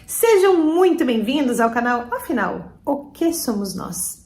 Sejam muito bem-vindos ao canal Afinal, o que somos nós?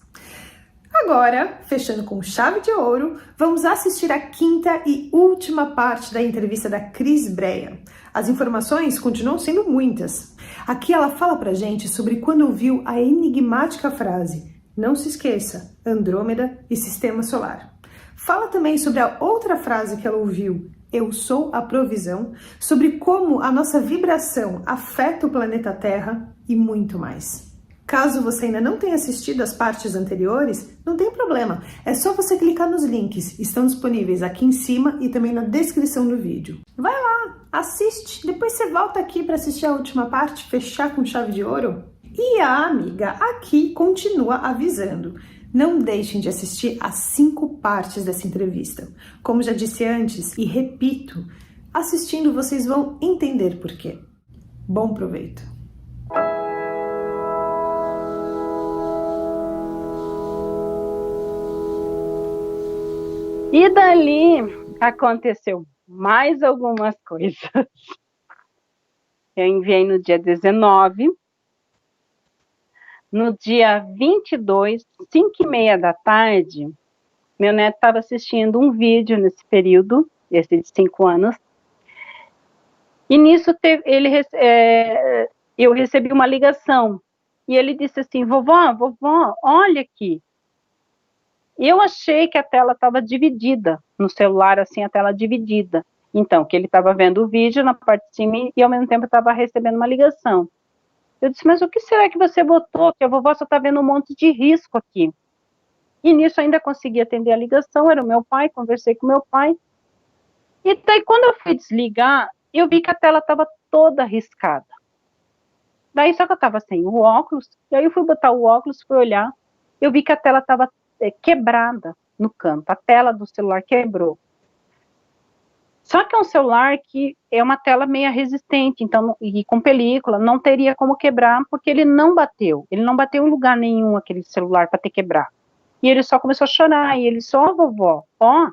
Agora, fechando com chave de ouro, vamos assistir a quinta e última parte da entrevista da Cris Breia. As informações continuam sendo muitas. Aqui ela fala pra gente sobre quando ouviu a enigmática frase "Não se esqueça, Andrômeda e Sistema Solar". Fala também sobre a outra frase que ela ouviu, "Eu sou a provisão", sobre como a nossa vibração afeta o planeta Terra e muito mais. Caso você ainda não tenha assistido as partes anteriores, não tem problema, é só você clicar nos links, estão disponíveis aqui em cima e também na descrição do vídeo. Vai lá, assiste, depois você volta aqui para assistir a última parte, fechar com chave de ouro. E a amiga aqui continua avisando. Não deixem de assistir as 5 partes dessa entrevista. Como já disse antes e repito, assistindo vocês vão entender por quê. Bom proveito! E dali aconteceu mais algumas coisas. Eu enviei no dia 19, no dia 22, 5h30 da tarde, meu neto estava assistindo um vídeo nesse período, esse de 5 anos, e nisso eu recebi uma ligação, e ele disse assim, vovó, olha aqui. Eu achei que a tela estava dividida, no celular, assim, a tela dividida. Então, que ele estava vendo o vídeo na parte de cima e, ao mesmo tempo, estava recebendo uma ligação. Eu disse, mas o que será que você botou? Que a vovó só está vendo um monte de risco aqui. E nisso ainda consegui atender a ligação, era o meu pai, conversei com meu pai. E daí, quando eu fui desligar, eu vi que a tela estava toda riscada. Daí, só que eu estava sem o óculos, e aí eu fui botar o óculos, fui olhar, eu vi que a tela estava quebrada no canto, a tela do celular quebrou. Só que é um celular que é uma tela meia resistente, então, e com película, não teria como quebrar, porque ele não bateu em lugar nenhum aquele celular para ter quebrado. E ele só começou a chorar, e ele só, vovó, ó,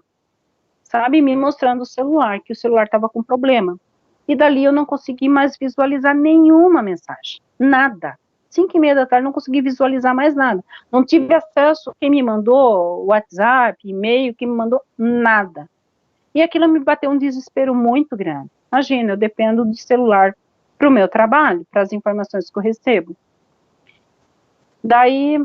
sabe, me mostrando o celular, que o celular estava com problema. E dali eu não consegui mais visualizar nenhuma mensagem, nada. 5h30 da tarde não consegui visualizar mais nada. Não tive acesso, quem me mandou WhatsApp, e-mail, quem me mandou nada. E aquilo me bateu um desespero muito grande. Imagina, eu dependo de celular para o meu trabalho, para as informações que eu recebo. Daí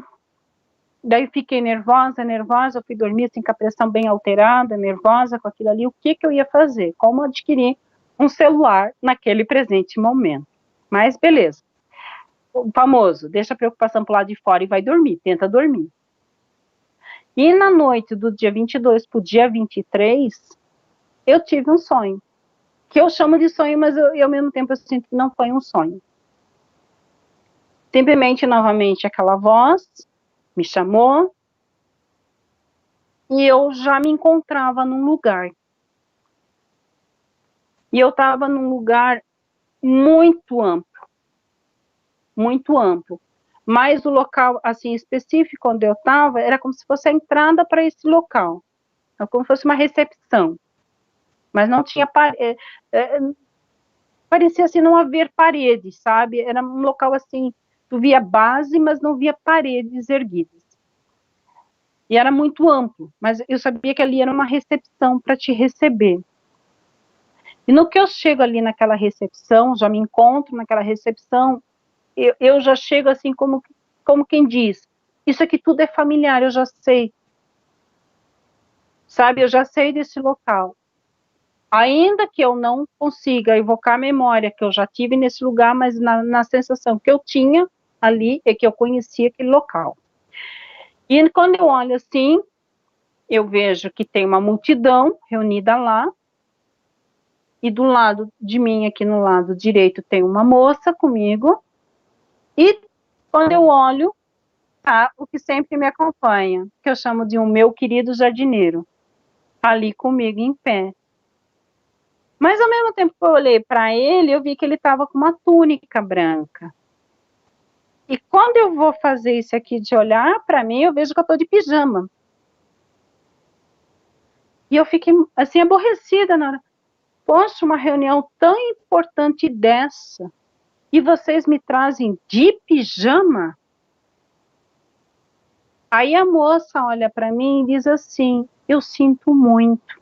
fiquei nervosa, eu fui dormir assim com a pressão bem alterada, nervosa com aquilo ali, o que eu ia fazer? Como adquirir um celular naquele presente momento? Mas beleza. O famoso, deixa a preocupação para o lado de fora e vai dormir, tenta dormir. E na noite do dia 22 para o dia 23, eu tive um sonho, que eu chamo de sonho, mas eu ao mesmo tempo eu sinto que não foi um sonho. Simplesmente, novamente, aquela voz me chamou, e eu já me encontrava num lugar. E eu estava num lugar muito amplo, mas o local, assim, específico onde eu estava, era como se fosse a entrada para esse local, era como se fosse uma recepção, mas não tinha parecia assim não haver paredes, sabe, era um local assim, tu via base, mas não via paredes erguidas, e era muito amplo, mas eu sabia que ali era uma recepção para te receber. E no que eu chego ali naquela recepção, já me encontro naquela recepção, eu já chego assim como quem diz, isso aqui tudo é familiar, eu já sei, sabe, eu já sei desse local. Ainda que eu não consiga evocar a memória que eu já tive nesse lugar, mas na sensação que eu tinha ali, é que eu conhecia aquele local. E quando eu olho assim, eu vejo que tem uma multidão reunida lá, e do lado de mim, aqui no lado direito, tem uma moça comigo, e quando eu olho, tá o que sempre me acompanha, que eu chamo de um meu querido jardineiro, ali comigo em pé. Mas ao mesmo tempo que eu olhei para ele, eu vi que ele estava com uma túnica branca. E quando eu vou fazer isso aqui de olhar para mim, eu vejo que eu estou de pijama. E eu fiquei assim aborrecida na hora. Poxa, uma reunião tão importante dessa, e vocês me trazem de pijama? Aí a moça olha para mim e diz assim, eu sinto muito.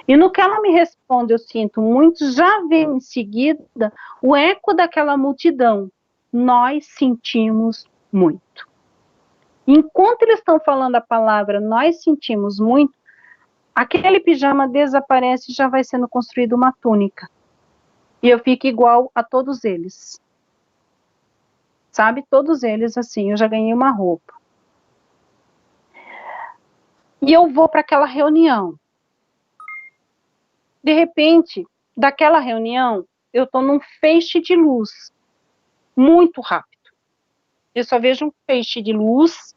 E no que ela me responde, eu sinto muito, já vem em seguida o eco daquela multidão. Nós sentimos muito. Enquanto eles estão falando a palavra nós sentimos muito, aquele pijama desaparece e já vai sendo construída uma túnica. E eu fico igual a todos eles. Sabe? Todos eles, assim, eu já ganhei uma roupa. E eu vou para aquela reunião. De repente, daquela reunião, eu estou num feixe de luz. Muito rápido. Eu só vejo um feixe de luz.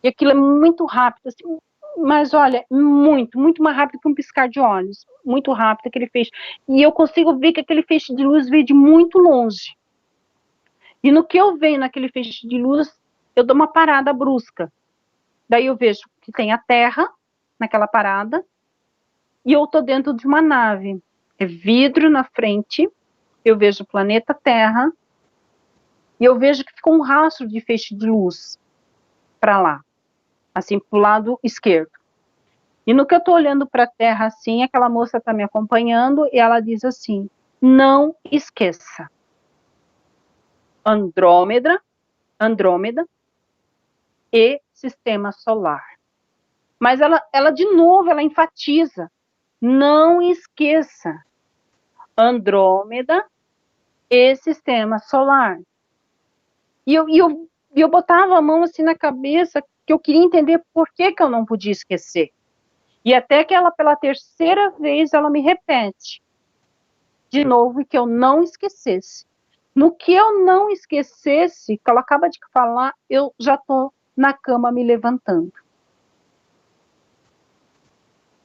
E aquilo é muito rápido, assim, mas olha, muito mais rápido que um piscar de olhos. Muito rápido aquele feixe. E eu consigo ver que aquele feixe de luz veio de muito longe. E no que eu venho naquele feixe de luz, eu dou uma parada brusca. Daí eu vejo que tem a Terra naquela parada e eu tô dentro de uma nave. É vidro na frente, eu vejo o planeta Terra e eu vejo que ficou um rastro de feixe de luz para lá, assim, pro lado esquerdo. E no que eu tô olhando para a Terra assim, aquela moça tá me acompanhando e ela diz assim, não esqueça, Andrômeda e Sistema Solar. Mas ela de novo, ela enfatiza, não esqueça, Andrômeda e Sistema Solar. E eu botava a mão assim na cabeça, que eu queria entender por que eu não podia esquecer. E até que ela, pela terceira vez, ela me repete, de novo, que eu não esquecesse. No que eu não esquecesse, que ela acaba de falar, eu já estou na cama me levantando.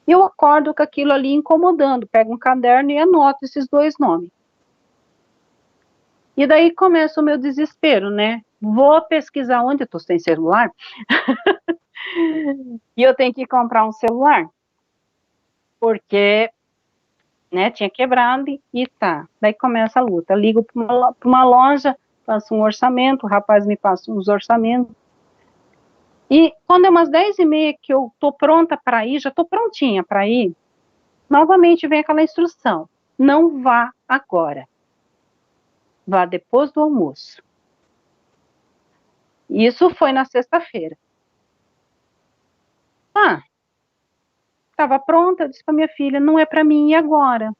E eu acordo com aquilo ali incomodando, pego um caderno e anoto esses dois nomes. E daí começa o meu desespero, né? Vou pesquisar onde eu estou sem celular. E eu tenho que comprar um celular. Porque, né, tinha quebrado e tá. Daí começa a luta. Ligo para uma loja, faço um orçamento, o rapaz me passa uns orçamentos. E quando é umas 10h30 que eu tô pronta para ir, já tô prontinha para ir, novamente vem aquela instrução. Não vá agora. Vá depois do almoço. Isso foi na sexta-feira. Estava pronta, eu disse para minha filha, não é para mim ir agora.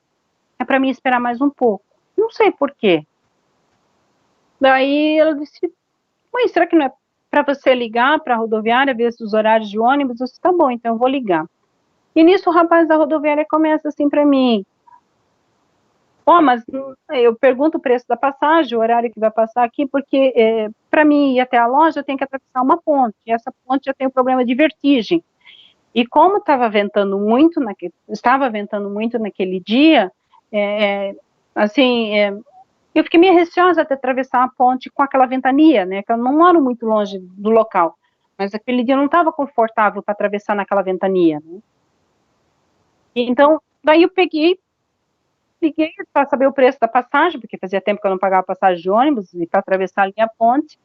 É para mim esperar mais um pouco. Não sei por quê. Daí ela disse, mãe, será que não é para você ligar para a rodoviária, ver os horários de ônibus? Eu disse, tá bom, então eu vou ligar. E nisso o rapaz da rodoviária começa assim para mim, mas eu pergunto o preço da passagem, o horário que vai passar aqui, porque para mim ir até a loja eu tenho que atravessar uma ponte, e essa ponte já tem um problema de vertigem. E como estava ventando muito naquele dia, eu fiquei meio receosa de atravessar a ponte com aquela ventania, né? Que eu não moro muito longe do local, mas aquele dia eu não estava confortável para atravessar naquela ventania. Né? Então, daí eu liguei para saber o preço da passagem, porque fazia tempo que eu não pagava passagem de ônibus, e para atravessar ali a ponte.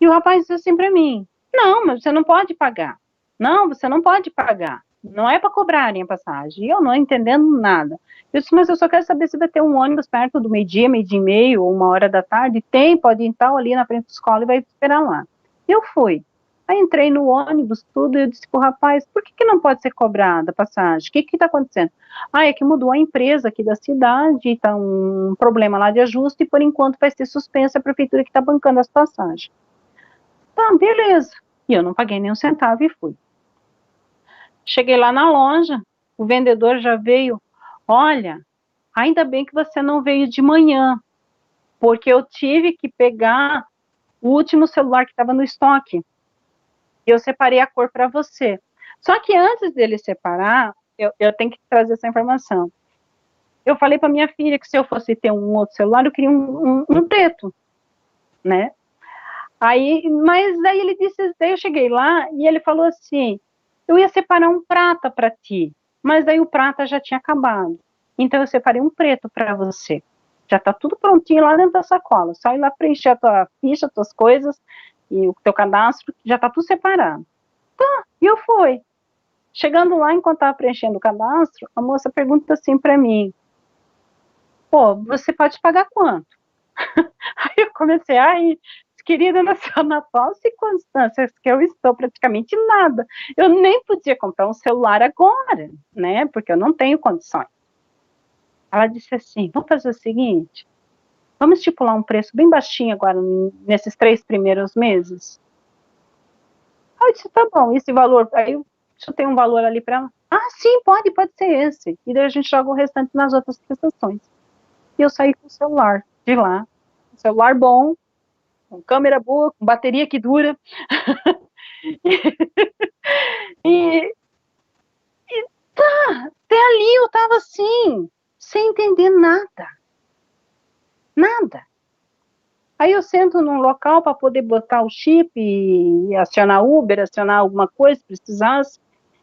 E o rapaz disse assim para mim, não, mas você não pode pagar. Não, você não pode pagar. Não é para cobrarem a passagem. E eu não entendendo nada. Eu disse, mas eu só quero saber se vai ter um ônibus perto do meio-dia, meio-dia e meio, ou 1h da tarde. Tem, pode ir então ali na frente da escola e vai esperar lá. Eu fui. Aí entrei no ônibus, tudo, e eu disse pro rapaz, por que não pode ser cobrada a passagem? O que está acontecendo? É que mudou a empresa aqui da cidade, está um problema lá de ajuste, e por enquanto vai ser suspensa a prefeitura que está bancando as passagens. Tá, beleza. E eu não paguei nem um centavo e fui. Cheguei lá na loja, o vendedor já veio, olha, ainda bem que você não veio de manhã, porque eu tive que pegar o último celular que estava no estoque, e eu separei a cor para você. Só que antes dele separar, eu tenho que trazer essa informação. Eu falei para minha filha que se eu fosse ter um outro celular, eu queria um preto, né? Mas daí ele disse, daí eu cheguei lá e ele falou assim, eu ia separar um prata para ti, mas daí o prata já tinha acabado. Então eu separei um preto para você. Já tá tudo prontinho lá dentro da sacola. Só ir lá preencher a tua ficha, as tuas coisas e o teu cadastro, já tá tudo separado. Tá, e eu fui. Chegando lá, enquanto tava preenchendo o cadastro, a moça pergunta assim para mim: pô, você pode pagar quanto? Aí eu comecei a rir. Querida, nas atuais circunstâncias que eu estou, praticamente nada. Eu nem podia comprar um celular agora, né? Porque eu não tenho condições. Ela disse assim: vamos fazer o seguinte, vamos estipular um preço bem baixinho agora, nesses 3 primeiros meses. Aí eu disse: tá bom, esse valor, aí eu chutei um valor ali para ela. Ah, sim, pode ser esse. E daí a gente joga o restante nas outras prestações. E eu saí com o celular de lá. Um celular bom, com câmera boa, com bateria que dura. e tá, até ali eu tava assim, sem entender nada. Nada. Aí eu sento num local para poder botar o chip e acionar Uber, acionar alguma coisa, se precisasse,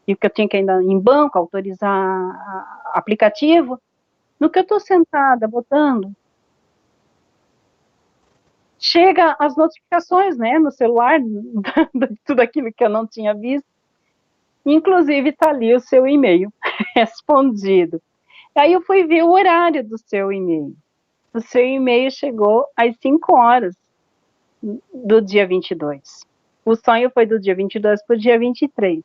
e o que eu tinha que ainda em banco, autorizar aplicativo. No que eu estou sentada, botando, chega as notificações, né, no celular, de tudo aquilo que eu não tinha visto, inclusive está ali o seu e-mail respondido. Aí eu fui ver o horário do seu e-mail. O seu e-mail chegou às 5 horas do dia 22. O sonho foi do dia 22 para o dia 23.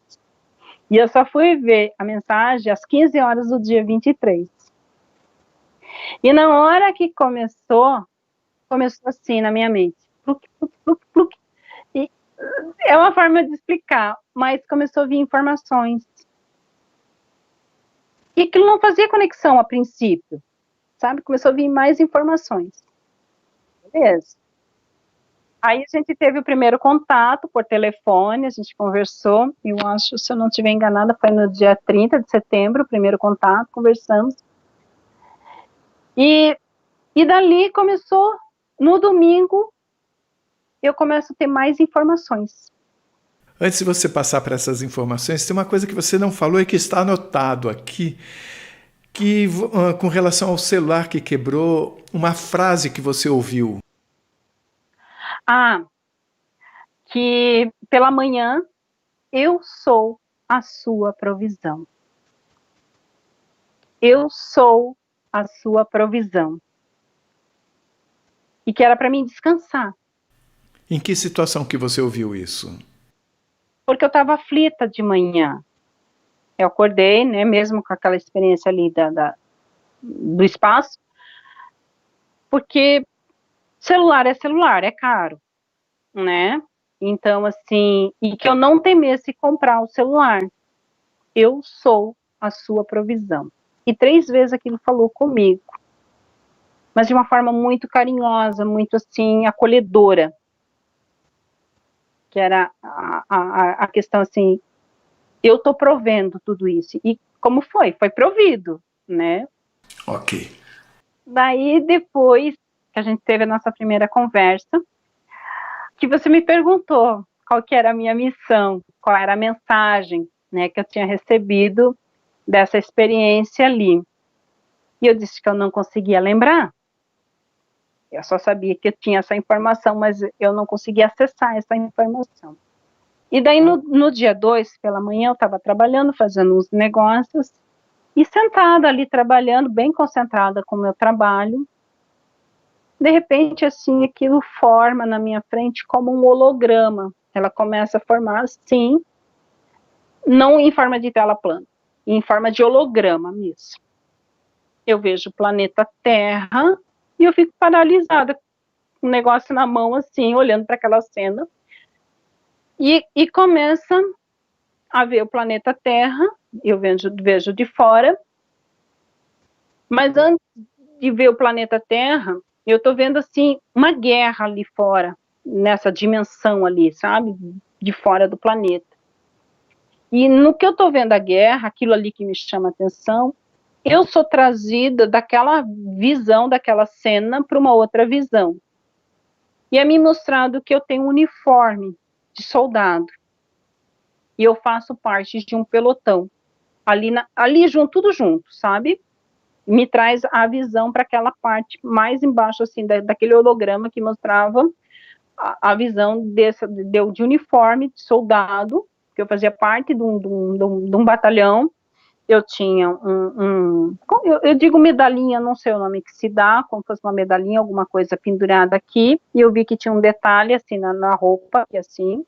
E eu só fui ver a mensagem às 15 horas do dia 23. E na hora que começou assim na minha mente. Pluc, pluc, pluc, pluc. E é uma forma de explicar, mas começou a vir informações. E aquilo não fazia conexão a princípio, sabe? Começou a vir mais informações. Beleza. Aí a gente teve o primeiro contato por telefone, a gente conversou, eu acho, se eu não estiver enganada, foi no dia 30 de setembro, o primeiro contato, conversamos. E dali começou, no domingo, eu começo a ter mais informações. Antes de você passar para essas informações, tem uma coisa que você não falou e que está anotado aqui, que com relação ao celular que quebrou, uma frase que você ouviu. Ah, que pela manhã eu sou a sua provisão. Eu sou a sua provisão. E que era para mim descansar. Em que situação que você ouviu isso? Porque eu estava aflita de manhã. Eu acordei, né, mesmo com aquela experiência ali do espaço, porque celular, é caro, né? Então, assim, e que eu não temesse comprar o celular. Eu sou a sua provisão. E 3 vezes aquilo falou comigo. Mas de uma forma muito carinhosa, muito, assim, acolhedora. Que era a questão, assim, eu estou provendo tudo isso. E como foi? Foi provido, né? Ok. Daí, depois que a gente teve a nossa primeira conversa, que você me perguntou qual que era a minha missão, qual era a mensagem, né, que eu tinha recebido dessa experiência ali. E eu disse que eu não conseguia lembrar. Eu só sabia que eu tinha essa informação, mas eu não conseguia acessar essa informação. E daí, no dia 2, pela manhã, eu estava trabalhando, fazendo uns negócios, e sentada ali, trabalhando, bem concentrada com o meu trabalho. De repente, assim, aquilo forma na minha frente como um holograma. Ela começa a formar assim, não em forma de tela plana, em forma de holograma mesmo. Eu vejo o planeta Terra e eu fico paralisada, com um negócio na mão, assim, olhando para aquela cena. E começa a ver o planeta Terra, eu vejo de fora, mas antes de ver o planeta Terra, eu estou vendo, assim, uma guerra ali fora, nessa dimensão ali, sabe? De fora do planeta. E no que eu estou vendo a guerra, aquilo ali que me chama a atenção, eu sou trazida daquela visão, daquela cena, para uma outra visão. E é me mostrado que eu tenho um uniforme de soldado. E eu faço parte de um pelotão. Ali junto, tudo junto, sabe? me traz a visão para aquela parte mais embaixo, assim, daquele holograma que mostrava a visão de uniforme de soldado, que eu fazia parte de um batalhão. Eu tinha eu digo medalhinha, não sei o nome que se dá, como fosse uma medalhinha, alguma coisa pendurada aqui, e eu vi que tinha um detalhe, assim, na roupa, assim,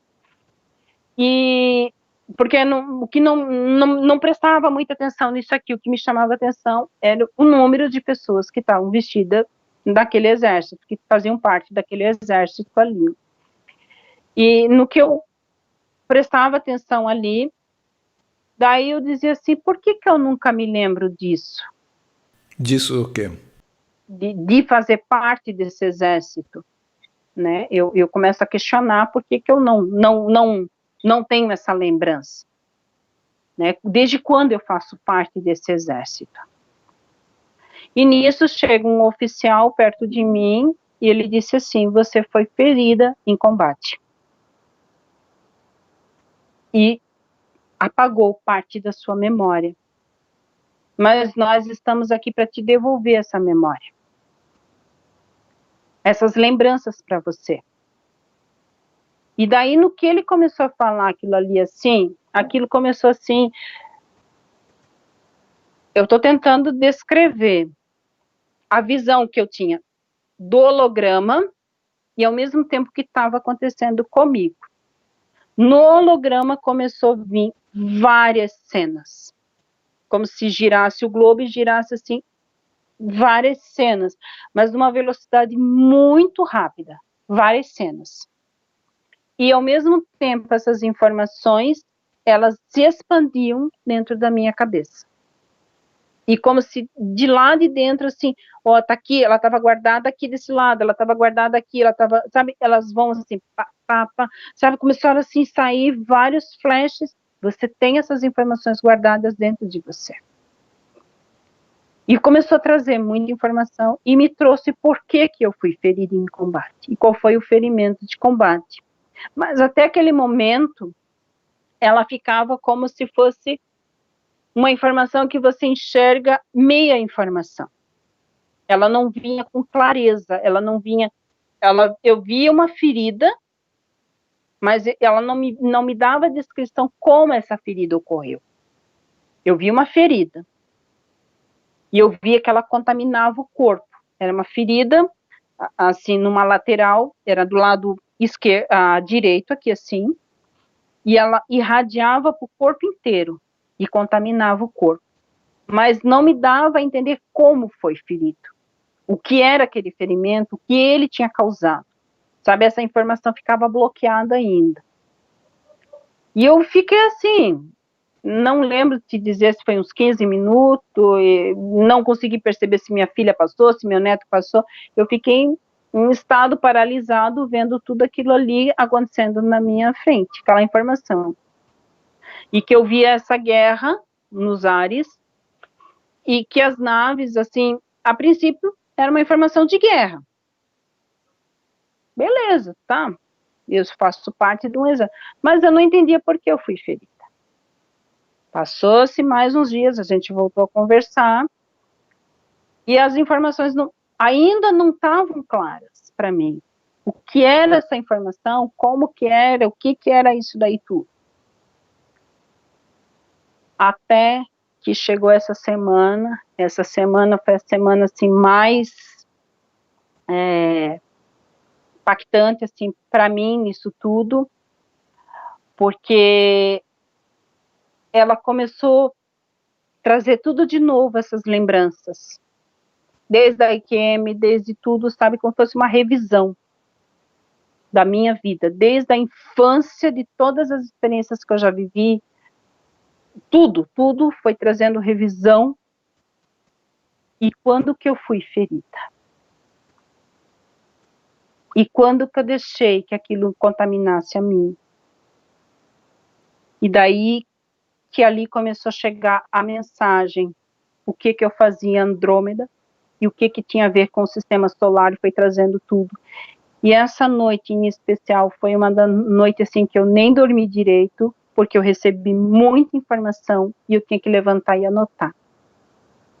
e porque o que não prestava muita atenção nisso aqui, o que me chamava atenção era o número de pessoas que estavam vestidas daquele exército, que faziam parte daquele exército ali. E no que eu prestava atenção ali, daí eu dizia assim, por que eu nunca me lembro disso? Disso o quê? De fazer parte desse exército, né? Eu começo a questionar por que eu não tenho essa lembrança, né? Desde quando eu faço parte desse exército? E nisso chega um oficial perto de mim e ele disse assim, você foi ferida em combate. E apagou parte da sua memória. Mas nós estamos aqui para te devolver essa memória. Essas lembranças para você. E daí, no que ele começou a falar aquilo ali assim, aquilo começou assim, eu estou tentando descrever a visão que eu tinha do holograma e ao mesmo tempo que estava acontecendo comigo. No holograma começou a vir várias cenas, como se girasse o globo e girasse assim, várias cenas, mas numa velocidade muito rápida, várias cenas. E ao mesmo tempo essas informações, elas se expandiam dentro da minha cabeça. E como se de lá de dentro, assim, ó, tá aqui, ela estava guardada aqui desse lado, ela estava guardada aqui, ela estava, sabe, elas vão assim, pá, pá, pá, sabe, começaram assim a sair vários flashes, você tem essas informações guardadas dentro de você. E começou a trazer muita informação e me trouxe por que eu fui ferida em combate, e qual foi o ferimento de combate. Mas até aquele momento, ela ficava como se fosse uma informação que você enxerga meia informação. Ela não vinha com clareza, ela não vinha... eu via uma ferida, mas ela não me dava descrição como essa ferida ocorreu. Eu vi uma ferida. E eu via que ela contaminava o corpo. Era uma ferida, assim, numa lateral, era do lado direito, aqui assim, e ela irradiava para o corpo inteiro e contaminava o corpo. Mas não me dava a entender como foi ferido, o que era aquele ferimento, o que ele tinha causado. Sabe, essa informação ficava bloqueada ainda. E eu fiquei assim, não lembro de te dizer se foi uns 15 minutos, não consegui perceber se minha filha passou, se meu neto passou. Eu fiquei em um estado paralisado, vendo tudo aquilo ali acontecendo na minha frente, aquela informação. E que eu via essa guerra nos ares, e que as naves, assim, a princípio, era uma informação de guerra. Beleza, tá? Eu faço parte de um exército. Mas eu não entendia por que eu fui ferida. Passou-se mais uns dias, a gente voltou a conversar, e as informações ainda não estavam claras para mim. O que era essa informação, como que era, o que era isso daí tudo. Até que chegou essa semana foi a semana assim, mais impactante assim, para mim, nisso tudo, porque ela começou a trazer tudo de novo, essas lembranças. Desde a IQM, desde tudo, sabe, como se fosse uma revisão da minha vida, desde a infância, de todas as experiências que eu já vivi, tudo foi trazendo revisão. E quando que eu fui ferida? E quando que eu deixei que aquilo contaminasse a mim? E daí que ali começou a chegar a mensagem, o que eu fazia em Andrômeda, e o que tinha a ver com o sistema solar, e foi trazendo tudo. E essa noite em especial foi uma noite assim que eu nem dormi direito, porque eu recebi muita informação e eu tinha que levantar e anotar,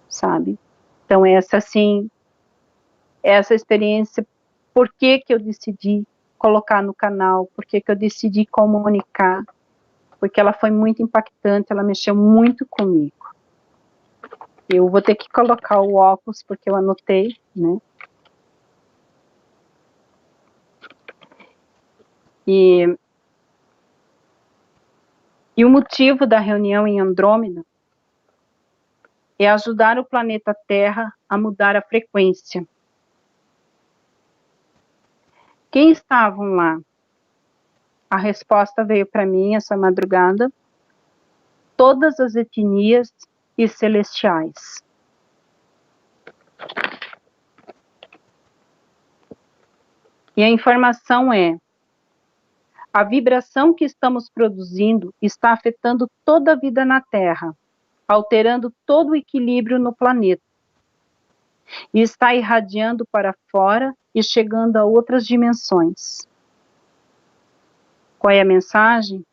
sabe? Então, essa, assim, essa experiência, por que que eu decidi colocar no canal, por que que eu decidi comunicar, porque ela foi muito impactante, ela mexeu muito comigo. Eu vou ter que colocar o óculos, porque eu anotei, né? E o motivo da reunião em Andrômeda é ajudar o planeta Terra a mudar a frequência. Quem estavam lá? A resposta veio para mim essa madrugada. Todas as etnias e celestiais. E a informação é: a vibração que estamos produzindo está afetando toda a vida na Terra, alterando todo o equilíbrio no planeta. E está irradiando para fora e chegando a outras dimensões. Qual é a mensagem?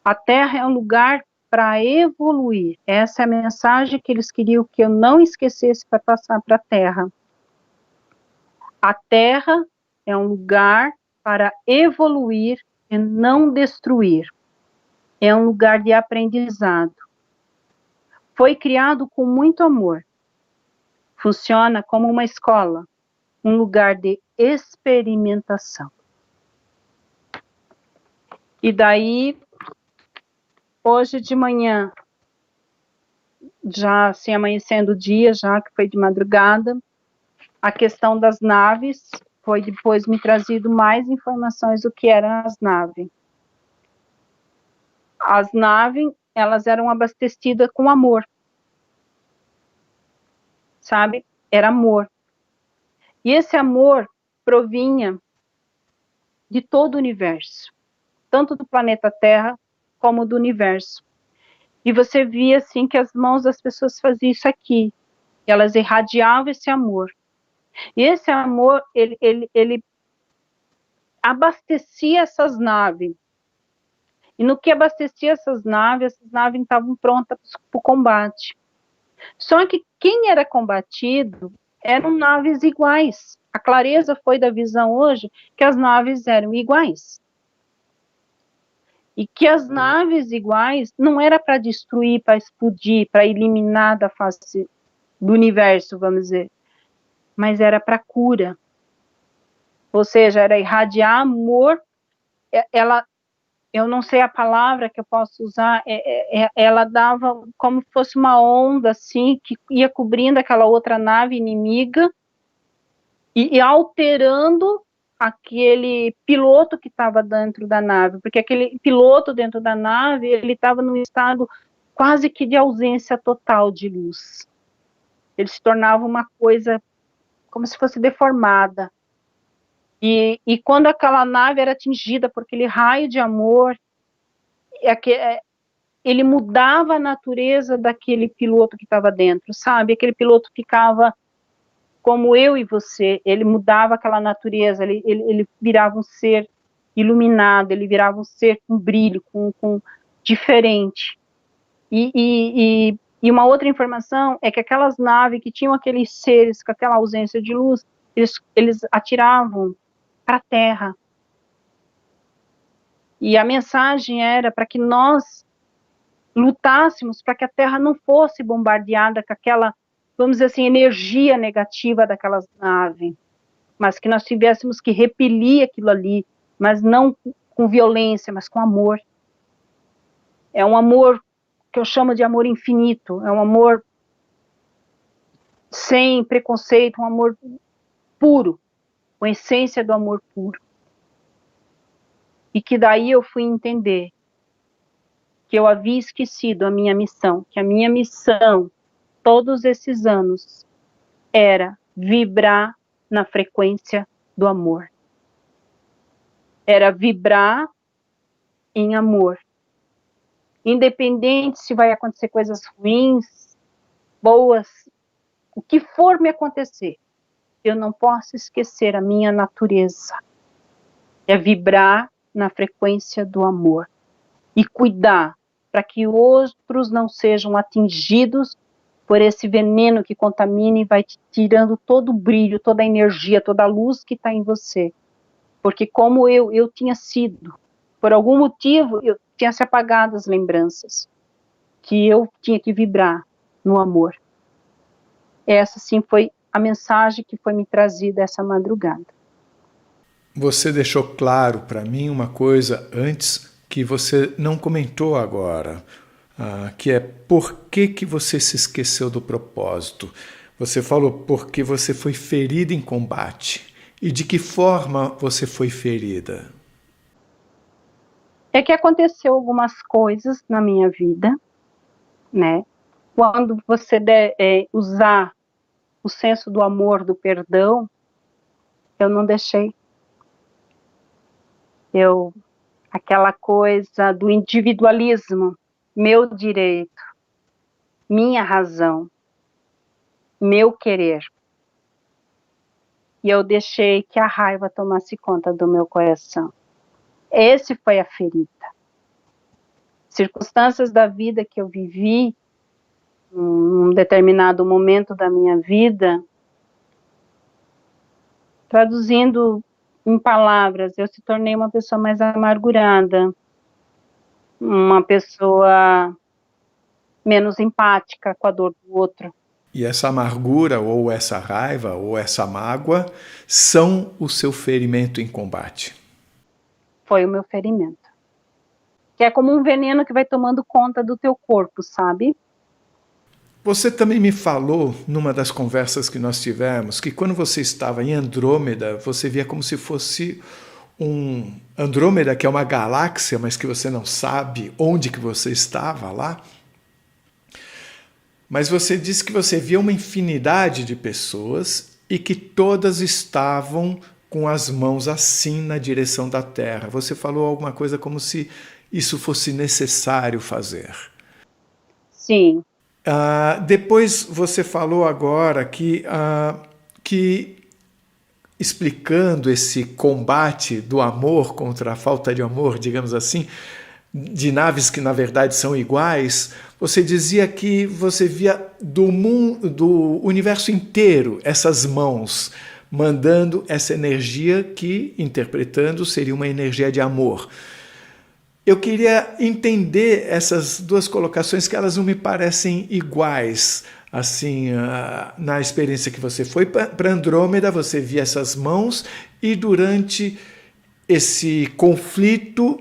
A Terra é um lugar para evoluir. Essa é a mensagem que eles queriam que eu não esquecesse para passar para a Terra. A Terra é um lugar para evoluir e não destruir. É um lugar de aprendizado. Foi criado com muito amor. Funciona como uma escola, um lugar de experimentação. E daí, hoje de manhã, já assim amanhecendo o dia, já que foi de madrugada, a questão das naves foi depois me trazido mais informações do que eram as naves. As naves, elas eram abastecidas com amor. Sabe? Era amor. E esse amor provinha de todo o universo, tanto do planeta Terra como do universo. E você via assim que as mãos das pessoas faziam isso aqui. Elas irradiavam esse amor. E esse amor, ele abastecia essas naves. E no que abastecia essas naves estavam prontas para o combate. Só que quem era combatido eram naves iguais. A clareza foi da visão hoje que as naves eram iguais. E que as naves iguais não era para destruir, para explodir, para eliminar da face do universo, vamos dizer, mas era para cura. Ou seja, era irradiar amor. Ela, eu não sei a palavra que eu posso usar, ela dava como se fosse uma onda assim, que ia cobrindo aquela outra nave inimiga e alterando aquele piloto que estava dentro da nave, porque aquele piloto dentro da nave, ele estava num estado quase que de ausência total de luz. Ele se tornava uma coisa como se fosse deformada. E quando aquela nave era atingida por aquele raio de amor, ele mudava a natureza daquele piloto que estava dentro, sabe? Aquele piloto ficava como eu e você, ele mudava aquela natureza, ele virava um ser iluminado, ele virava um ser com brilho, com diferente. E uma outra informação é que aquelas naves que tinham aqueles seres com aquela ausência de luz, eles atiravam para a Terra. E a mensagem era para que nós lutássemos para que a Terra não fosse bombardeada com aquela, vamos dizer assim, energia negativa daquelas naves, mas que nós tivéssemos que repelir aquilo ali, mas não com violência, mas com amor. É um amor que eu chamo de amor infinito, é um amor sem preconceito, um amor puro, com a essência do amor puro. E que daí eu fui entender que eu havia esquecido a minha missão, que a minha missão, todos esses anos, era vibrar na frequência do amor. Era vibrar em amor. Independente se vai acontecer coisas ruins, boas, o que for me acontecer, eu não posso esquecer a minha natureza. É vibrar na frequência do amor. E cuidar para que outros não sejam atingidos por esse veneno que contamina e vai te tirando todo o brilho, toda a energia, toda a luz que está em você. Porque como eu tinha sido, por algum motivo, eu tinha se apagado as lembranças, que eu tinha que vibrar no amor. Essa, sim, foi a mensagem que foi me trazida essa madrugada. Você deixou claro para mim uma coisa antes que você não comentou agora, que é por que você se esqueceu do propósito. Você falou porque você foi ferida em combate. E de que forma você foi ferida? É que aconteceu algumas coisas na minha vida, né? Quando você usar o senso do amor, do perdão, eu não deixei. Aquela coisa do individualismo, meu direito, minha razão, meu querer. E eu deixei que a raiva tomasse conta do meu coração. Esse foi a ferida. Circunstâncias da vida que eu vivi, num determinado momento da minha vida, traduzindo em palavras, eu se tornei uma pessoa mais amargurada, uma pessoa menos empática com a dor do outro. E essa amargura, ou essa raiva, ou essa mágoa, são o seu ferimento em combate. Foi o meu ferimento. Que é como um veneno que vai tomando conta do teu corpo, sabe? Você também me falou, numa das conversas que nós tivemos, que quando você estava em Andrômeda, você via como se fosse Andrômeda, que é uma galáxia, mas que você não sabe onde que você estava lá. Mas você disse que você via uma infinidade de pessoas e que todas estavam com as mãos assim na direção da Terra. Você falou alguma coisa como se isso fosse necessário fazer. Sim. Depois você falou agora que explicando esse combate do amor contra a falta de amor, digamos assim, de naves que na verdade são iguais, você dizia que você via do universo inteiro essas mãos mandando essa energia que, interpretando, seria uma energia de amor. Eu queria entender essas duas colocações, que elas não me parecem iguais. Assim, na experiência que você foi para Andrômeda, você via essas mãos, e durante esse conflito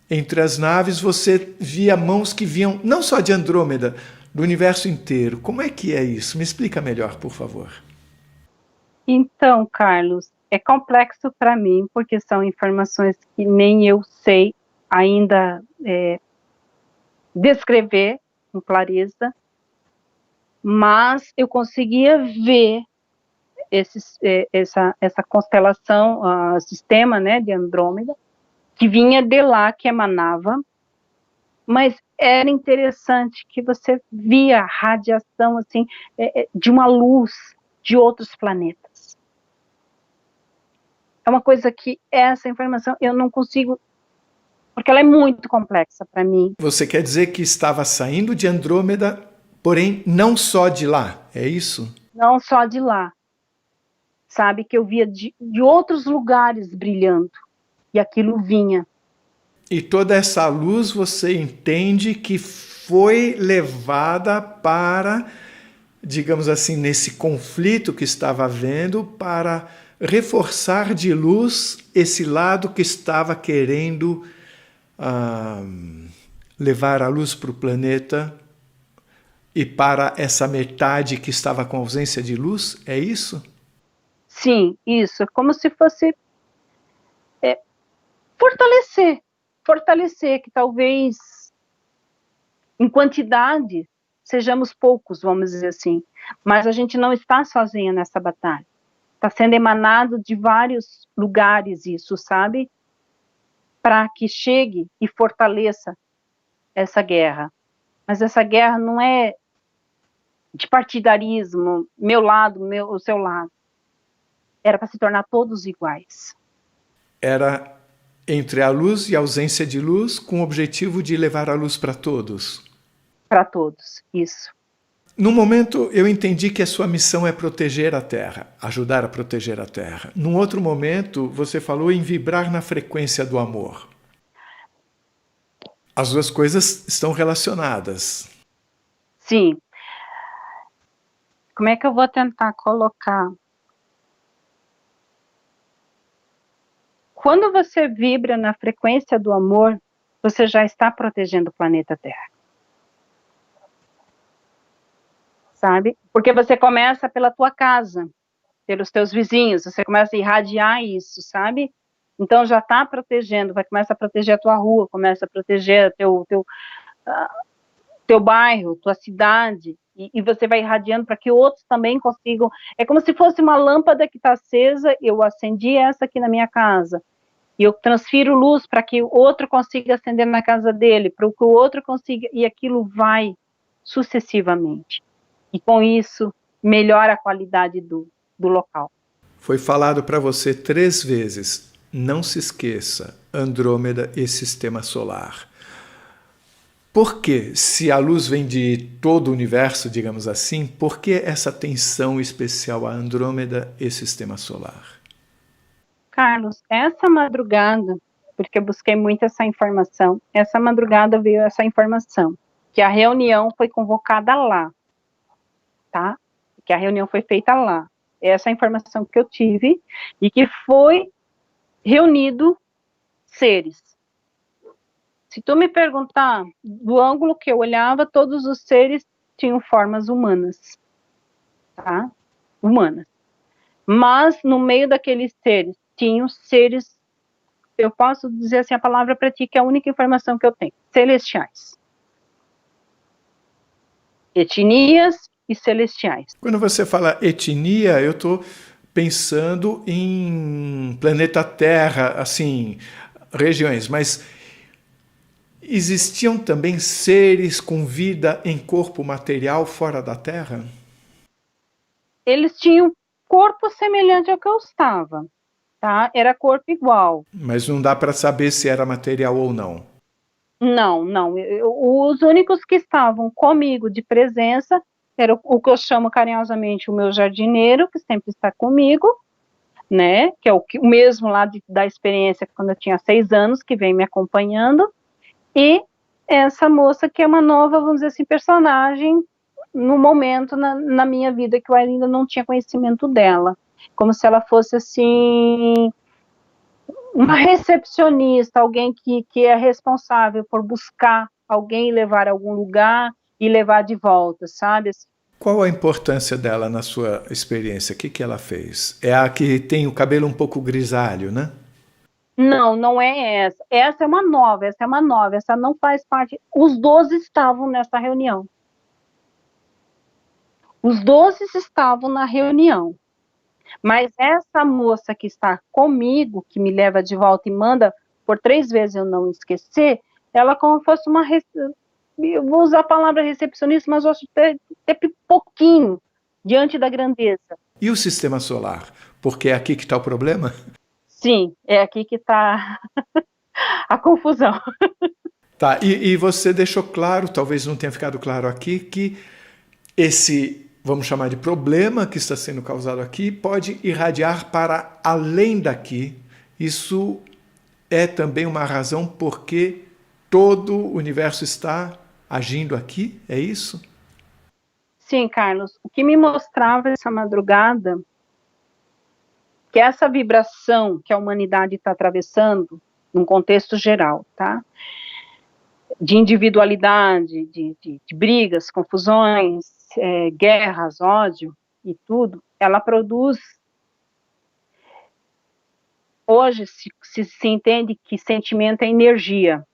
entre as naves, você via mãos que vinham não só de Andrômeda, do universo inteiro. Como é que é isso? Me explica melhor, por favor. Então, Carlos, é complexo para mim, porque são informações que nem eu sei ainda descrever com clareza, mas eu conseguia ver essa constelação, sistema, né, de Andrômeda, que vinha de lá, que emanava, mas era interessante que você via a radiação assim, de uma luz de outros planetas. É uma coisa que essa informação eu não consigo, porque ela é muito complexa para mim. Você quer dizer que estava saindo de Andrômeda, porém não só de lá, é isso? Não só de lá. Sabe, que eu via de outros lugares brilhando, e aquilo vinha. E toda essa luz você entende que foi levada para, digamos assim, nesse conflito que estava havendo, para reforçar de luz esse lado que estava querendo levar a luz para o planeta, e para essa metade que estava com ausência de luz, é isso? Sim, isso, como se fosse fortalecer, que talvez em quantidade sejamos poucos, vamos dizer assim, mas a gente não está sozinho nessa batalha, está sendo emanado de vários lugares isso, sabe, para que chegue e fortaleça essa guerra, mas essa guerra não é de partidarismo, meu lado, o seu lado, era para se tornar todos iguais. Era entre a luz e a ausência de luz, com o objetivo de levar a luz para todos. Para todos, isso. No momento, eu entendi que a sua missão é proteger a Terra, ajudar a proteger a Terra. Num outro momento, você falou em vibrar na frequência do amor. As duas coisas estão relacionadas. Sim. Como é que eu vou tentar colocar? Quando você vibra na frequência do amor, você já está protegendo o planeta Terra. Sabe? Porque você começa pela tua casa, pelos teus vizinhos, você começa a irradiar isso, sabe? Então já está protegendo, vai começar a proteger a tua rua, começa a proteger teu bairro, tua cidade, e você vai irradiando para que outros também consigam. É como se fosse uma lâmpada que está acesa, eu acendi essa aqui na minha casa, e eu transfiro luz para que o outro consiga acender na casa dele, para que o outro consiga, e aquilo vai sucessivamente. E com isso, melhora a qualidade do local. Foi falado para você 3 vezes, não se esqueça, Andrômeda e Sistema Solar. Por que, se a luz vem de todo o universo, digamos assim, por que essa atenção especial a Andrômeda e Sistema Solar? Carlos, essa madrugada, porque eu busquei muito essa informação, essa madrugada veio essa informação, que a reunião foi convocada lá, tá? Que a reunião foi feita lá. Essa é a informação que eu tive, e que foi reunido seres. Se tu me perguntar, do ângulo que eu olhava, todos os seres tinham formas humanas, tá? Humanas. Mas, no meio daqueles seres, tinham seres, eu posso dizer assim a palavra para ti, que é a única informação que eu tenho, celestiais. Etnias e celestiais. Quando você fala etnia, eu estou pensando em planeta Terra, assim, regiões, mas existiam também seres com vida em corpo material fora da Terra? Eles tinham corpo semelhante ao que eu estava, tá? Era corpo igual. Mas não dá para saber se era material ou não. Não. Os únicos que estavam comigo de presença era o que eu chamo carinhosamente o meu jardineiro, que sempre está comigo, né? Que é o mesmo lá da experiência quando eu tinha 6 anos, que vem me acompanhando. E essa moça que é uma nova, vamos dizer assim, personagem no momento na minha vida que eu ainda não tinha conhecimento dela. Como se ela fosse assim uma recepcionista, alguém que é responsável por buscar alguém e levar a algum lugar e levar de volta, sabe? Qual a importância dela na sua experiência? O que ela fez? É a que tem o cabelo um pouco grisalho, né? Não é essa. Essa é uma nova, essa não faz parte. Os 12 estavam nessa reunião. Os 12 estavam na reunião. Mas essa moça que está comigo, que me leva de volta e manda por 3 vezes eu não esquecer, ela como fosse uma, eu vou usar a palavra recepcionista, mas eu acho até pouquinho diante da grandeza. E o sistema solar? Porque é aqui que está o problema? Sim, é aqui que está a confusão. Tá, e você deixou claro, talvez não tenha ficado claro aqui, que esse, vamos chamar de problema que está sendo causado aqui, pode irradiar para além daqui. Isso é também uma razão porque todo o universo está agindo aqui, é isso? Sim, Carlos. O que me mostrava essa madrugada, que essa vibração que a humanidade está atravessando, num contexto geral, tá? De individualidade, de brigas, confusões, guerras, ódio e tudo, ela produz. Hoje se entende que sentimento é energia,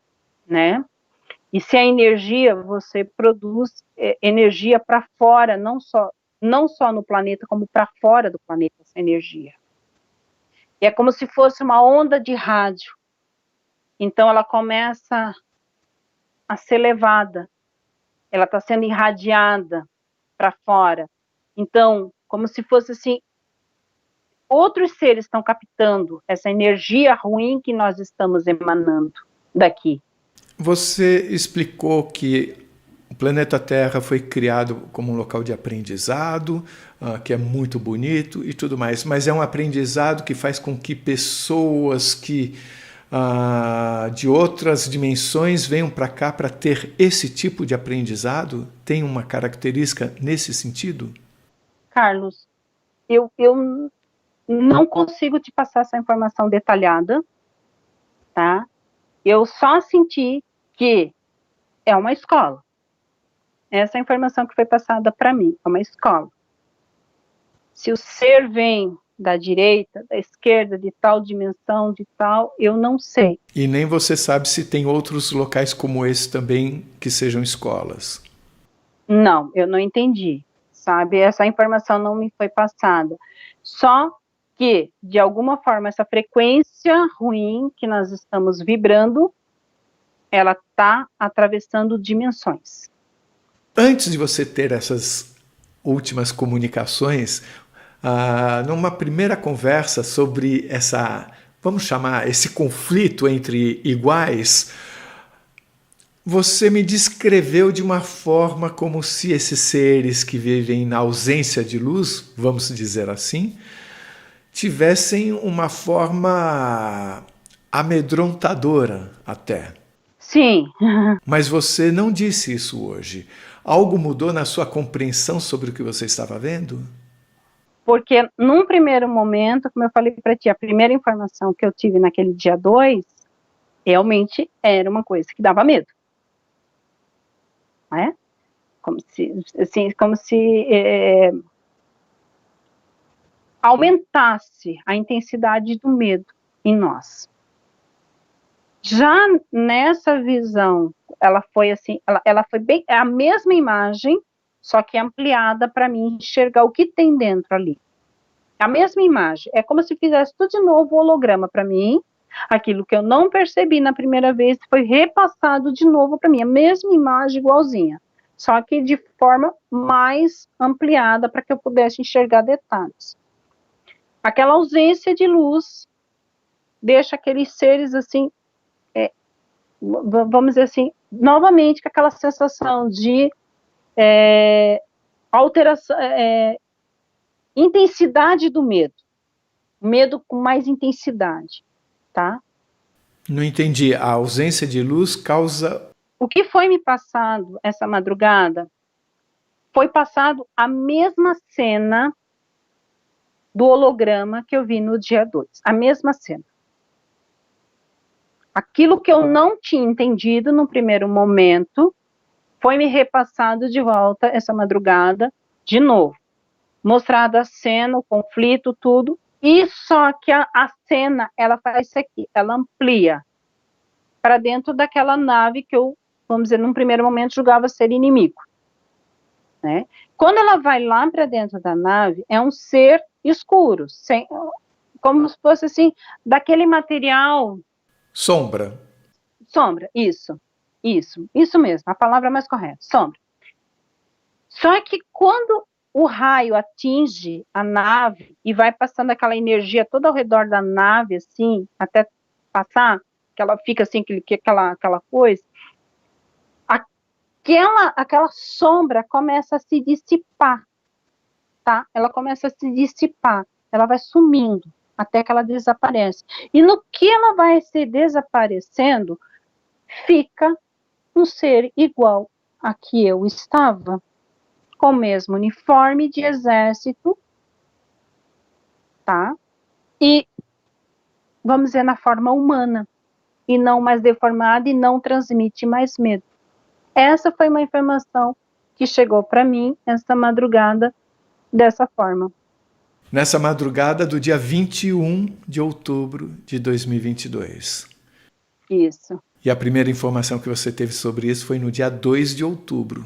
né? E se a energia, você produz energia para fora, não só no planeta, como para fora do planeta, essa energia. E é como se fosse uma onda de rádio. Então ela começa a ser levada, ela está sendo irradiada para fora. Então, como se fosse assim, outros seres estão captando essa energia ruim que nós estamos emanando daqui. Você explicou que O planeta Terra foi criado como um local de aprendizado, que é muito bonito e tudo mais, mas é um aprendizado que faz com que pessoas que de outras dimensões venham para cá para ter esse tipo de aprendizado? Tem uma característica nesse sentido? Carlos, eu não consigo te passar essa informação detalhada, tá? Eu só senti que é uma escola. Essa é a informação que foi passada para mim, é uma escola. Se o ser vem da direita, da esquerda, de tal dimensão, de tal, eu não sei. E nem você sabe se tem outros locais como esse também que sejam escolas. Não, eu não entendi, sabe? Essa informação não me foi passada. Só que, de alguma forma, essa frequência ruim que nós estamos vibrando, ela está atravessando dimensões. Antes de você ter essas últimas comunicações, numa primeira conversa sobre vamos chamar, esse conflito entre iguais, você me descreveu de uma forma como se esses seres que vivem na ausência de luz, vamos dizer assim, tivessem uma forma amedrontadora até. Sim. Mas você não disse isso hoje. Algo mudou na sua compreensão sobre o que você estava vendo? Porque num primeiro momento, como eu falei para ti, a primeira informação que eu tive naquele dia 2, realmente era uma coisa que dava medo. Não é? Como se aumentasse a intensidade do medo em nós. Já nessa visão, ela foi assim, ela foi bem a mesma imagem, só que ampliada para mim enxergar o que tem dentro ali. A mesma imagem, é como se fizesse tudo de novo o holograma para mim, aquilo que eu não percebi na primeira vez foi repassado de novo para mim, a mesma imagem igualzinha, só que de forma mais ampliada para que eu pudesse enxergar detalhes. Aquela ausência de luz deixa aqueles seres assim, vamos dizer assim, novamente com aquela sensação de alteração, intensidade do medo com mais intensidade, tá? Não entendi. A ausência de luz causa... O que foi me passado essa madrugada foi passado a mesma cena do holograma que eu vi no dia 2, a mesma cena. Aquilo que eu não tinha entendido no primeiro momento foi me repassado de volta essa madrugada, de novo. Mostrada a cena, o conflito, tudo, e só que a cena, ela faz isso aqui, ela amplia para dentro daquela nave que eu, vamos dizer, num primeiro momento julgava ser inimigo. Né? Quando ela vai lá para dentro da nave, é um ser escuro, como se fosse assim, daquele material... Sombra. Sombra, isso mesmo, a palavra mais correta, sombra. Só que quando o raio atinge a nave e vai passando aquela energia toda ao redor da nave, assim, até passar, que ela fica assim, aquela coisa, aquela sombra começa a se dissipar, tá? Ela começa a se dissipar, ela vai sumindo até que ela desaparece. E no que ela vai se desaparecendo, fica um ser igual a que eu estava, com o mesmo uniforme de exército, tá? E, vamos dizer, na forma humana, e não mais deformada, e não transmite mais medo. Essa foi uma informação que chegou para mim essa madrugada, dessa forma. Nessa madrugada do dia 21 de outubro de 2022. Isso. E a primeira informação que você teve sobre isso foi no dia 2 de outubro.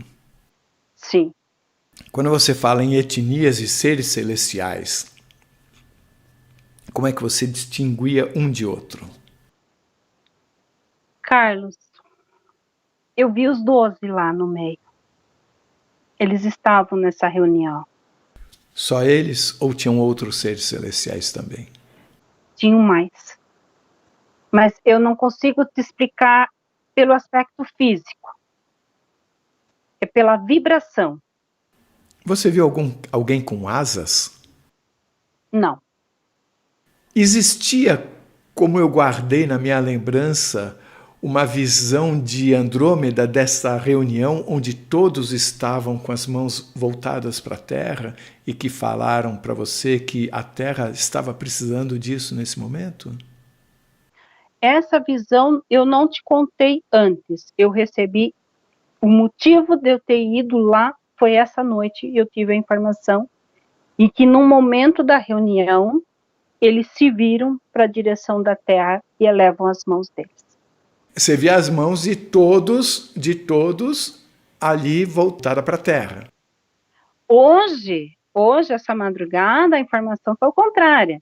Sim. Quando você fala em etnias e seres celestiais, como é que você distinguia um de outro? Carlos, eu vi os 12 lá no meio. Eles estavam nessa reunião. Só eles ou tinham outros seres celestiais também? Tinham mais. Mas eu não consigo te explicar pelo aspecto físico. É pela vibração. Você viu alguém com asas? Não. Existia, como eu guardei na minha lembrança, uma visão de Andrômeda dessa reunião onde todos estavam com as mãos voltadas para a Terra e que falaram para você que a Terra estava precisando disso nesse momento? Essa visão eu não te contei antes. Eu recebi, o motivo de eu ter ido lá foi essa noite, e eu tive a informação, e que no momento da reunião, eles se viram para a direção da Terra e elevam as mãos deles. Você via as mãos de todos ali voltada para a Terra. Hoje, essa madrugada, a informação foi o contrária.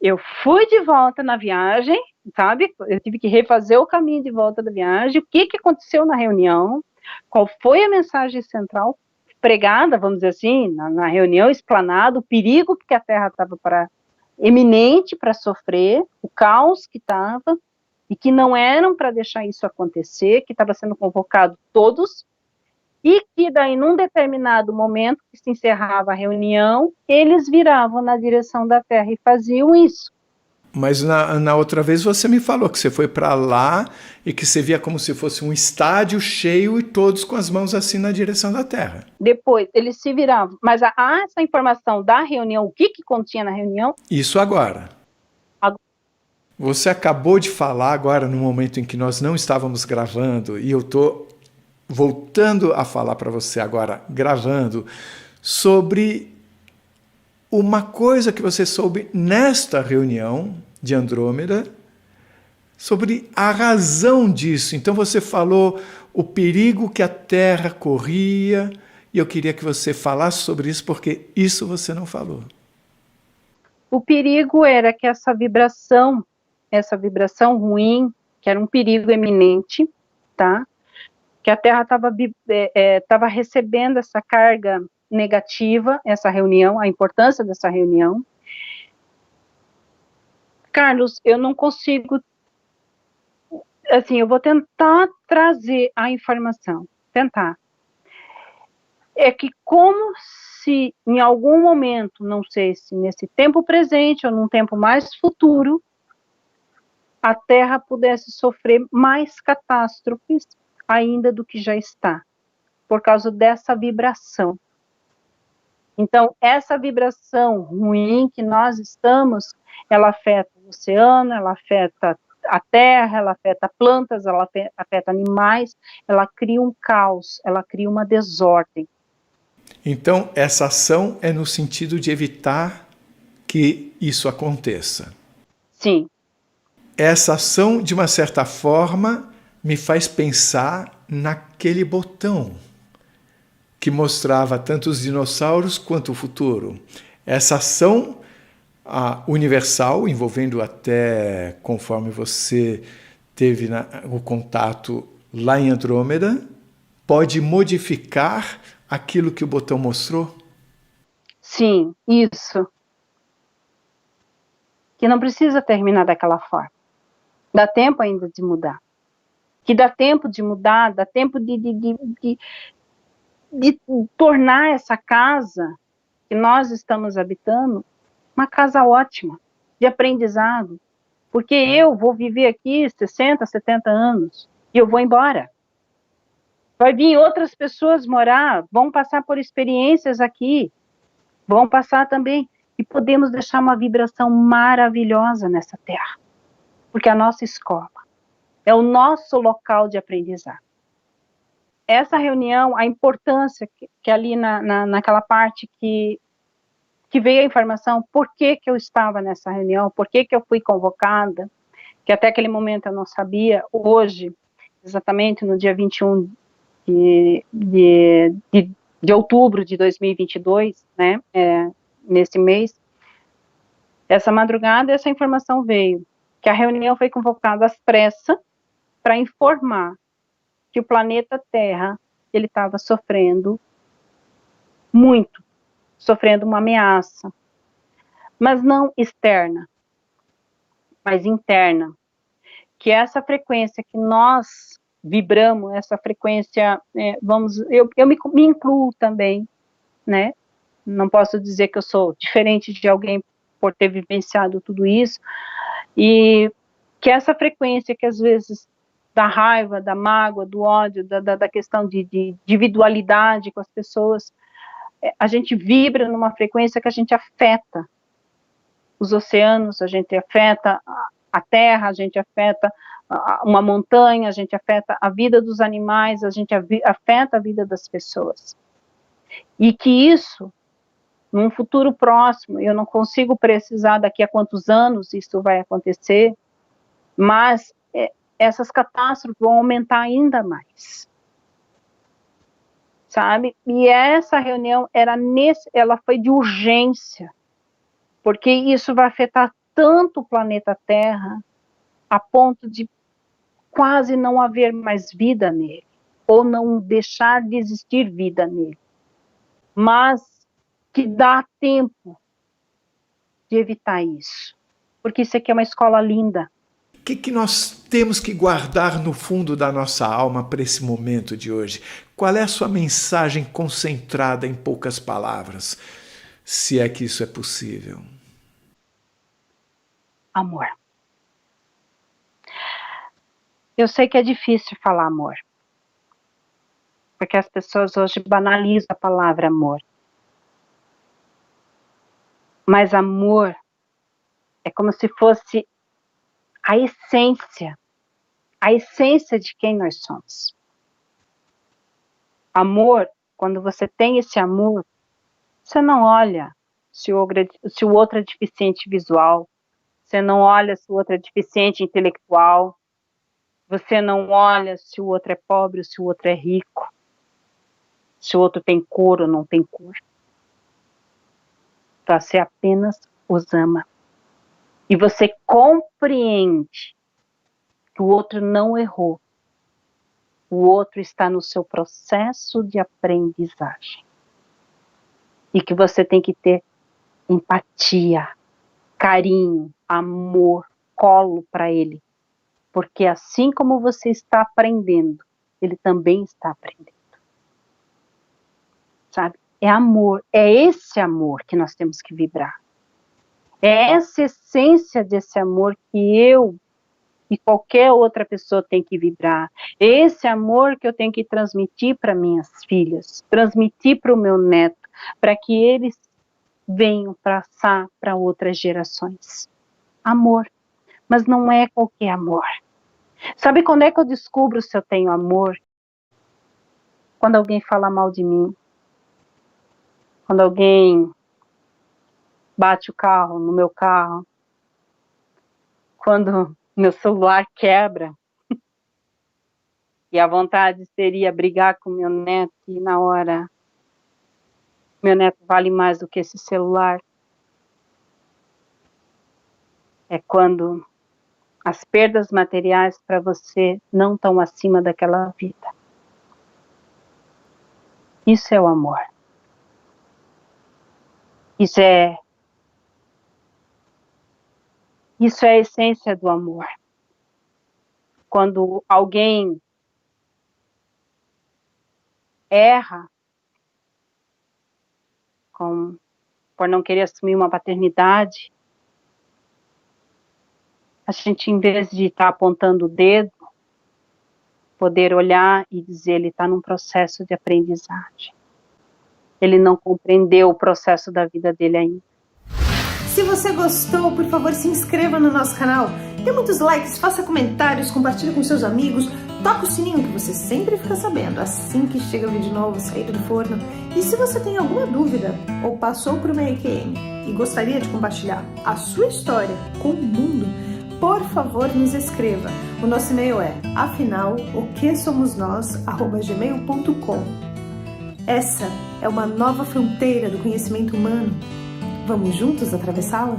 Eu fui de volta na viagem, sabe? Eu tive que refazer o caminho de volta da viagem. O que aconteceu na reunião? Qual foi a mensagem central pregada, vamos dizer assim, na reunião explanada, o perigo que a Terra estava eminente para sofrer, o caos que estava, e que não eram para deixar isso acontecer, que estava sendo convocado todos, e que daí, num determinado momento que se encerrava a reunião, eles viravam na direção da Terra e faziam isso. Mas na outra vez você me falou que você foi para lá e que você via como se fosse um estádio cheio e todos com as mãos assim na direção da Terra. Depois, eles se viravam. Mas essa informação da reunião, o que continha na reunião? Isso agora. Você acabou de falar agora, no momento em que nós não estávamos gravando, e eu estou voltando a falar para você agora, gravando, sobre uma coisa que você soube nesta reunião de Andrômeda, sobre a razão disso. Então você falou o perigo que a Terra corria, e eu queria que você falasse sobre isso, porque isso você não falou. O perigo era que essa vibração ruim, que era um perigo eminente, tá? Que a Terra estava recebendo essa carga negativa, essa reunião, a importância dessa reunião. Carlos, eu não consigo, assim, eu vou tentar trazer a informação, tentar. É que como se em algum momento, não sei se nesse tempo presente ou num tempo mais futuro, a Terra pudesse sofrer mais catástrofes ainda do que já está, por causa dessa vibração. Então, essa vibração ruim que nós estamos, ela afeta o oceano, ela afeta a terra, ela afeta plantas, ela afeta animais, ela cria um caos, ela cria uma desordem. Então, essa ação é no sentido de evitar que isso aconteça. Sim. Essa ação, de uma certa forma, me faz pensar naquele botão que mostrava tanto os dinossauros quanto o futuro. Essa ação universal, envolvendo até, conforme você teve o contato lá em Andrômeda, pode modificar aquilo que o botão mostrou? Sim, isso. Que não precisa terminar daquela forma. Dá tempo ainda de mudar. Que dá tempo de mudar, dá tempo de tornar essa casa que nós estamos habitando uma casa ótima, de aprendizado. Porque eu vou viver aqui 60, 70 anos e eu vou embora. Vai vir outras pessoas morar, vão passar por experiências aqui, vão passar também. E podemos deixar uma vibração maravilhosa nessa terra. Porque é a nossa escola, é o nosso local de aprendizado. Essa reunião, a importância que ali naquela parte que veio a informação, por que eu estava nessa reunião, por que eu fui convocada, que até aquele momento eu não sabia, hoje, exatamente no dia 21 de outubro de 2022, né, nesse mês, essa madrugada, essa informação veio, que a reunião foi convocada às pressas para informar que o planeta Terra, ele estava sofrendo muito, sofrendo uma ameaça, mas não externa, mas interna, que essa frequência que nós vibramos essa frequência, eu me incluo também, né? Não posso dizer que eu sou diferente de alguém por ter vivenciado tudo isso, e que essa frequência que às vezes da raiva, da mágoa, do ódio, da questão de individualidade com as pessoas, a gente vibra numa frequência que a gente afeta os oceanos, a gente afeta a terra, a gente afeta uma montanha, a gente afeta a vida dos animais, a gente afeta a vida das pessoas. E que isso, num futuro próximo, eu não consigo precisar daqui a quantos anos isso vai acontecer, mas essas catástrofes vão aumentar ainda mais, sabe? E essa reunião ela foi de urgência, porque isso vai afetar tanto o planeta Terra, a ponto de quase não haver mais vida nele, ou não deixar de existir vida nele, mas que dá tempo de evitar isso, porque isso aqui é uma escola linda. O que nós temos que guardar no fundo da nossa alma para esse momento de hoje? Qual é a sua mensagem concentrada em poucas palavras, se é que isso é possível? Amor. Eu sei que é difícil falar amor, porque as pessoas hoje banalizam a palavra amor. Mas amor é como se fosse a essência de quem nós somos. Amor, quando você tem esse amor, você não olha se o outro é deficiente visual, você não olha se o outro é deficiente intelectual, você não olha se o outro é pobre ou se o outro é rico, se o outro tem cor ou não tem cor. Você apenas os ama. E você compreende que o outro não errou. O outro está no seu processo de aprendizagem. E que você tem que ter empatia, carinho, amor, colo para ele. Porque assim como você está aprendendo, ele também está aprendendo. Sabe? É amor, é esse amor que nós temos que vibrar. É essa essência desse amor que eu e qualquer outra pessoa tem que vibrar. Esse amor que eu tenho que transmitir para minhas filhas, transmitir para o meu neto, para que eles venham passar para outras gerações. Amor. Mas não é qualquer amor. Sabe quando é que eu descubro se eu tenho amor? Quando alguém fala mal de mim. Quando alguém bate o carro no meu carro. Quando meu celular quebra. E a vontade seria brigar com meu neto. E na hora, meu neto vale mais do que esse celular. É quando as perdas materiais para você não estão acima daquela vida. Isso é o amor. Isso é a essência do amor. Quando alguém erra por não querer assumir uma paternidade, a gente, em vez de estar apontando o dedo, poder olhar e dizer, ele está num processo de aprendizagem. Ele não compreendeu o processo da vida dele ainda. Se você gostou, por favor, se inscreva no nosso canal. Dê muitos likes, faça comentários, compartilhe com seus amigos, toca o sininho que você sempre fica sabendo assim que chega o vídeo novo saído do forno. E se você tem alguma dúvida ou passou por uma EQM e gostaria de compartilhar a sua história com o mundo, por favor, nos escreva. O nosso e-mail é afinal.oquesomosnós@gmail.com. Essa é uma nova fronteira do conhecimento humano. Vamos juntos atravessá-la?